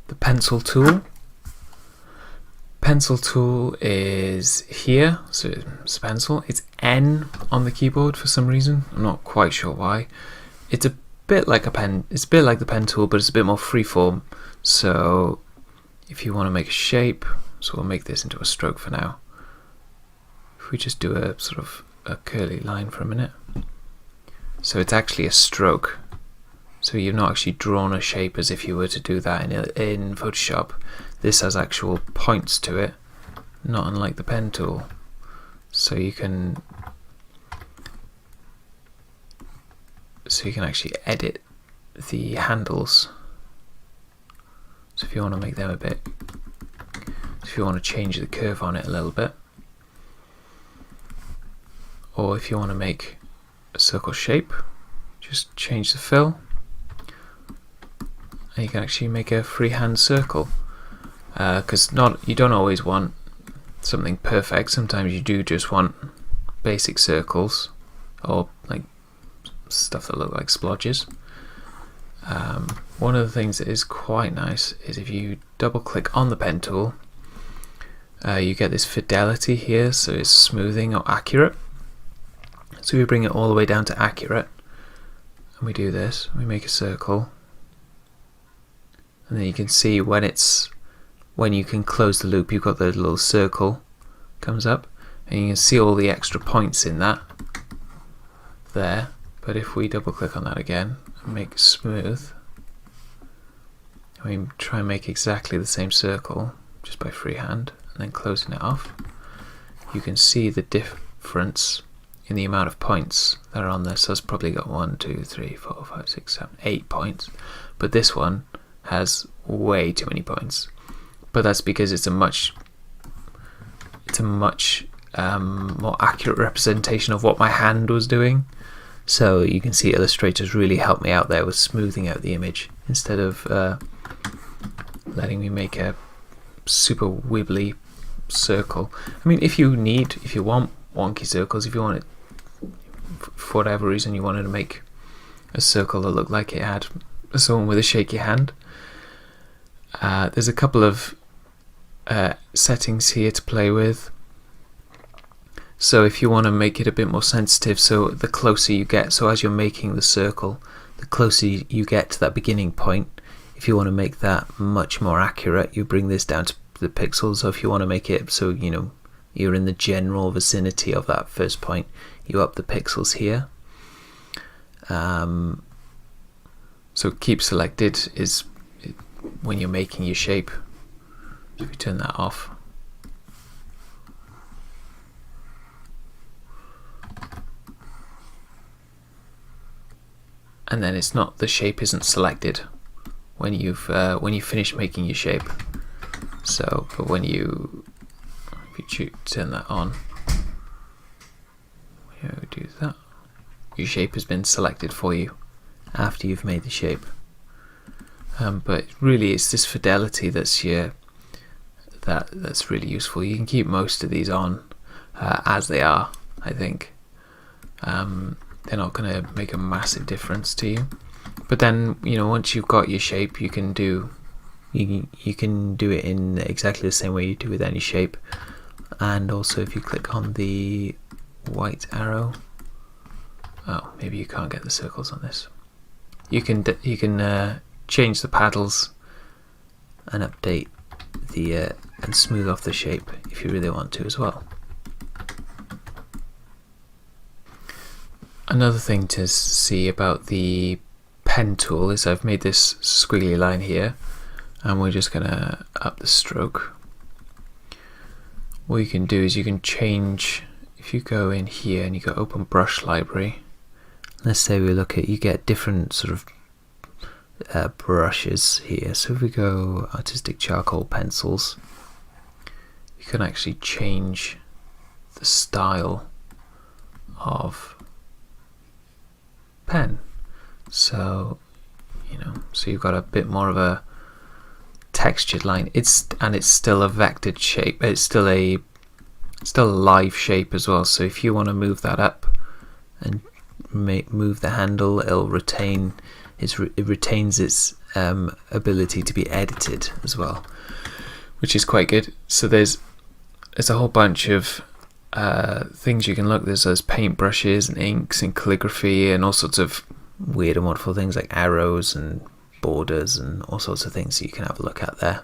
the pencil tool. Pencil tool is here, so it's pencil. It's N on the keyboard for some reason. I'm not quite sure why. It's a bit like a pen. It's a bit like the pen tool, but it's a bit more freeform. So if you want to make a shape, so we'll make this into a stroke for now. If we just do a sort of a curly line for a minute. So it's actually a stroke. So you've not actually drawn a shape as if you were to do that in Photoshop. This has actual points to it, not unlike the pen tool. So you can actually edit the handles. So if you want to make them a bit, if you want to change the curve on it a little bit, or if you want to make a circle shape, just change the fill, and you can actually make a freehand circle. Because you don't always want something perfect. Sometimes you do just want basic circles or like stuff that look like splodges. One of the things that is quite nice is if you double click on the pen tool, you get this fidelity here, so it's smoothing or accurate. So we bring it all the way down to accurate, and we do this, we make a circle, and then you can see when you can close the loop, you've got the little circle comes up, and you can see all the extra points in that there. But if we double click on that again and make it smooth, and we try and make exactly the same circle just by freehand and then closing it off, you can see the difference in the amount of points that are on this. So it's probably got 1, 2, 3, 4, 5, 6, 7, 8 points, but this one has way too many points. But that's because it's a much more accurate representation of what my hand was doing. So you can see Illustrator's really helped me out there with smoothing out the image instead of letting me make a super wibbly circle. I mean, if you want wonky circles, if you want it for whatever reason, you wanted to make a circle that looked like it had someone with a shaky hand, there's a couple of settings here to play with. So if you want to make it a bit more sensitive, so the closer you get, so as you're making the circle, the closer you get to that beginning point, if you want to make that much more accurate, you bring this down to the pixels. So if you want to make it so you're in the general vicinity of that first point, you up the pixels here. So keep selected is when you're making your shape. If we turn that off, and then it's not, the shape isn't selected when you finish making your shape. So, but if you turn that on, we do that. Your shape has been selected for you after you've made the shape. But really, it's this fidelity that's really useful. You can keep most of these on as they are. I think they're not going to make a massive difference to you. But then once you've got your shape, you can do it in exactly the same way you do with any shape. And also, if you click on the white arrow, oh, maybe you can't get the circles on this. You can change the paddles and update the and smooth off the shape if you really want to as well. Another thing to see about the pen tool is I've made this squiggly line here, and we're just gonna up the stroke. What you can do is you can change, if you go in here and you go open brush library, let's say you get different sort of brushes here. So if we go artistic charcoal pencils, you can actually change the style of pen. So so you've got a bit more of a textured line. It's still a vectored shape. It's still a live shape as well. So if you want to move that up and move the handle, it retains its ability to be edited as well, which is quite good. So there's a whole bunch of things you can look. There's paintbrushes and inks and calligraphy and all sorts of weird and wonderful things like arrows and borders and all sorts of things that you can have a look at there.